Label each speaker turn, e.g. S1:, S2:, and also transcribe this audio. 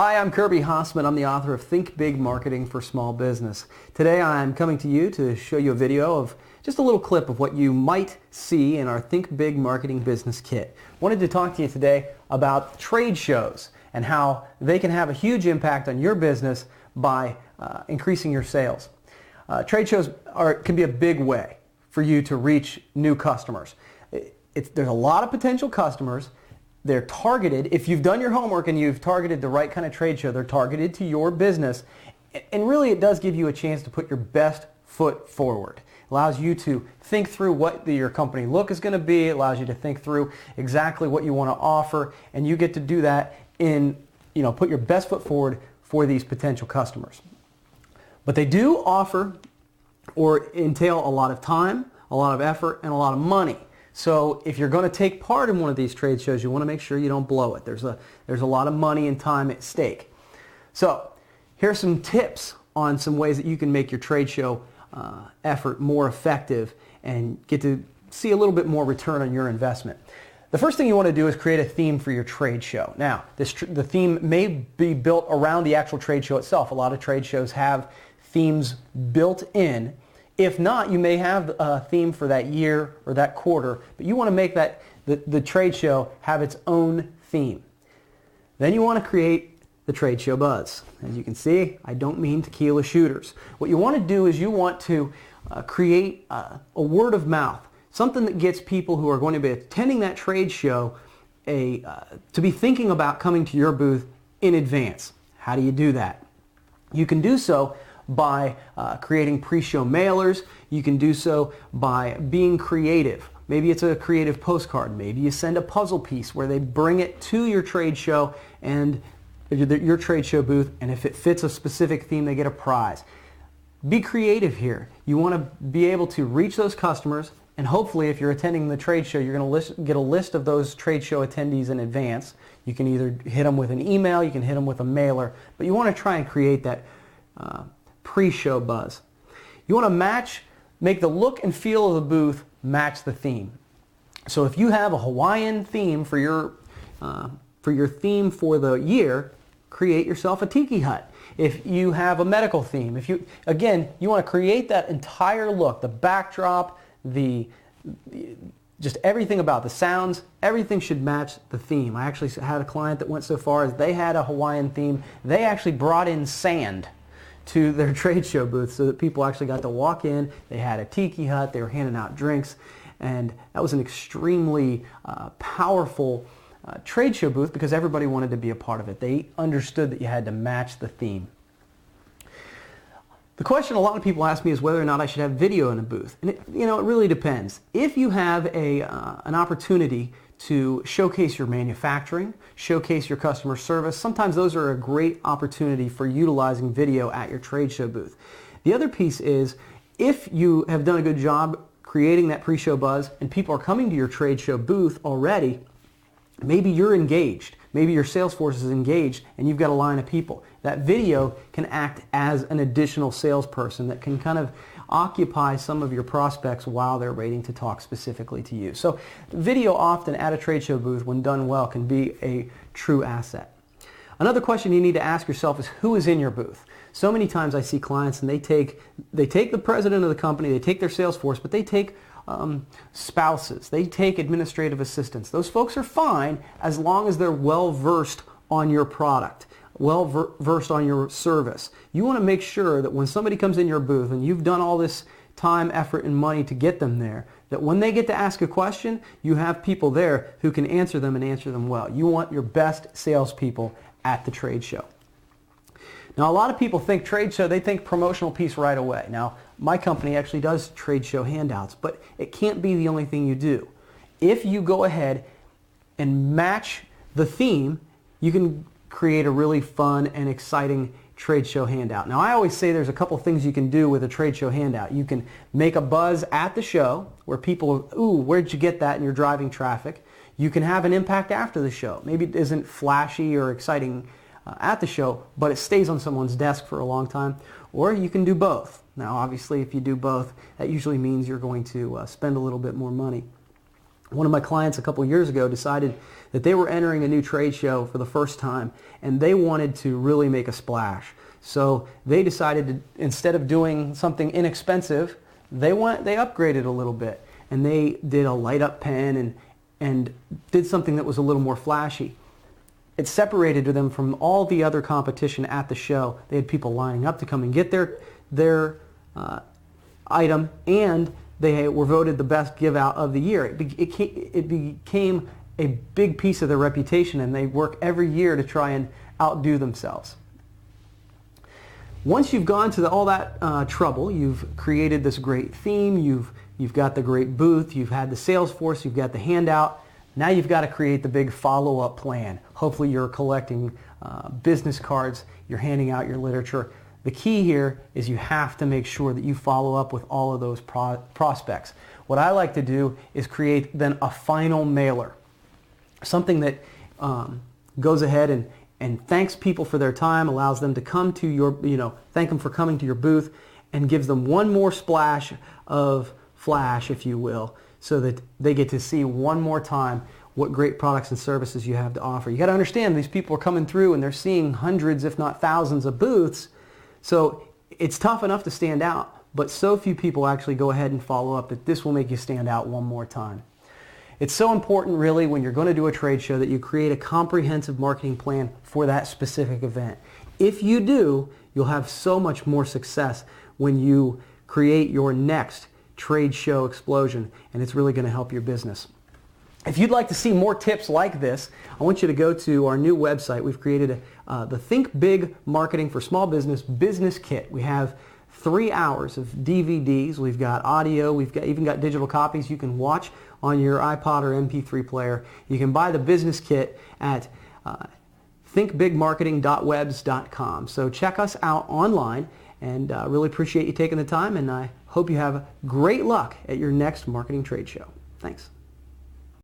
S1: Hi, I'm Kirby Hasseman. I'm the author of Think Big Marketing for Small Business. Today I'm coming to you to show you a video of just a little clip of what you might see in our Think Big Marketing Business Kit. Wanted to talk to you today about trade shows and how they can have a huge impact on your business by increasing your sales. Trade shows can be a big way for you to reach new customers. There's a lot of potential customers. They're targeted. If you've done your homework and you've targeted the right kind of trade show, they're targeted to your business. And really it does give you a chance to put your best foot forward. It allows you to think through what your company look is going to be. It allows you to think through exactly what you want to offer, and you get to do that put your best foot forward for these potential customers. But they do offer or entail a lot of time, a lot of effort, and a lot of money. So if you're going to take part in one of these trade shows, you want to make sure you don't blow it. There's a lot of money and time at stake. So here's some tips on some ways that you can make your trade show effort more effective and get to see a little bit more return on your investment. The first thing you want to do is create a theme for your trade show. Now, the theme may be built around the actual trade show itself. A lot of trade shows have themes built in. If not, you may have a theme for that year or that quarter, but you want to make the trade show have its own theme. Then you want to create the trade show buzz. As you can see, I don't mean tequila shooters. What you want to do is you want to create a word of mouth, something that gets people who are going to be attending that trade show to be thinking about coming to your booth in advance. How do you do that? You can do so by creating pre-show mailers. You can do so by being creative. Maybe it's a creative postcard. Maybe you send a puzzle piece where they bring it to your trade show and your trade show booth, and if it fits a specific theme, they get a prize. Be creative here. You want to be able to reach those customers, and hopefully if you're attending the trade show, you're going to get a list of those trade show attendees in advance. You can either hit them with an email, you can hit them with a mailer, but you want to try and create that pre-show buzz. You want to make the look and feel of the booth match the theme. So if you have a Hawaiian theme for your theme for the year, create yourself a tiki hut. If you have a medical theme, you want to create that entire look, the backdrop, just everything about the sounds, everything should match the theme. I actually had a client that went so far as they had a Hawaiian theme. They actually brought in sand to their trade show booth so that people actually got to walk in. They had a tiki hut, they were handing out drinks, and that was an extremely powerful trade show booth because everybody wanted to be a part of it. They understood that you had to match the theme. The question a lot of people ask me is whether or not I should have video in a booth. And it really depends. If you have an opportunity to showcase your manufacturing, showcase your customer service, sometimes those are a great opportunity for utilizing video at your trade show booth. The other piece is if you have done a good job creating that pre-show buzz and people are coming to your trade show booth already, maybe you're engaged, maybe your sales force is engaged and you've got a line of people. That video can act as an additional salesperson that can kind of occupy some of your prospects while they're waiting to talk specifically to you. So video often at a trade show booth, when done well, can be a true asset. Another question you need to ask yourself is who is in your booth? So many times I see clients and they take the president of the company, they take their sales force, but they take spouses, they take administrative assistants. Those folks are fine as long as they're well versed on your product, well versed on your service. You want to make sure that when somebody comes in your booth and you've done all this time, effort, and money to get them there, that when they get to ask a question, you have people there who can answer them and answer them well. You want your best salespeople at the trade show. Now, a lot of people think trade show, they think promotional piece right away. Now, my company actually does trade show handouts, but it can't be the only thing you do. If you go ahead and match the theme, you can create a really fun and exciting trade show handout. Now, I always say there's a couple things you can do with a trade show handout. You can make a buzz at the show where people, ooh, where'd you get that? And you're driving traffic. You can have an impact after the show. Maybe it isn't flashy or exciting at the show, but it stays on someone's desk for a long time. Or you can do both. Now, obviously, if you do both, that usually means you're going to spend a little bit more money. One of my clients a couple years ago decided that they were entering a new trade show for the first time, and they wanted to really make a splash. So they decided to, instead of doing something inexpensive, they upgraded a little bit, and they did a light up pen and did something that was a little more flashy. It separated them from all the other competition at the show. They had people lining up to come and get their item, and they were voted the best give out of the year. It became a big piece of their reputation, and they work every year to try and outdo themselves. Once you've gone to all that trouble, you've created this great theme, you've got the great booth, you've had the sales force, you've got the handout. Now you've got to create the big follow-up plan. Hopefully you're collecting business cards, you're handing out your literature. The key here is you have to make sure that you follow up with all of those prospects. What I like to do is create then a final mailer, something that goes ahead and thanks people for their time, allows them to come to your, thank them for coming to your booth, and gives them one more splash of flash, if you will, so that they get to see one more time what great products and services you have to offer. You got to understand, these people are coming through and they're seeing hundreds, if not thousands, of booths. So it's tough enough to stand out, but so few people actually go ahead and follow up that this will make you stand out one more time. It's so important, really, when you're going to do a trade show that you create a comprehensive marketing plan for that specific event. If you do, you'll have so much more success when you create your next trade show explosion, and it's really going to help your business. If you'd like to see more tips like this, I want you to go to our new website. We've created the Think Big Marketing for Small Business Business Kit. We have 3 hours of DVDs. We've got audio. We've even got digital copies you can watch on your iPod or MP3 player. You can buy the business kit at thinkbigmarketing.webs.com. So check us out online, and really appreciate you taking the time, and I hope you have great luck at your next marketing trade show. Thanks.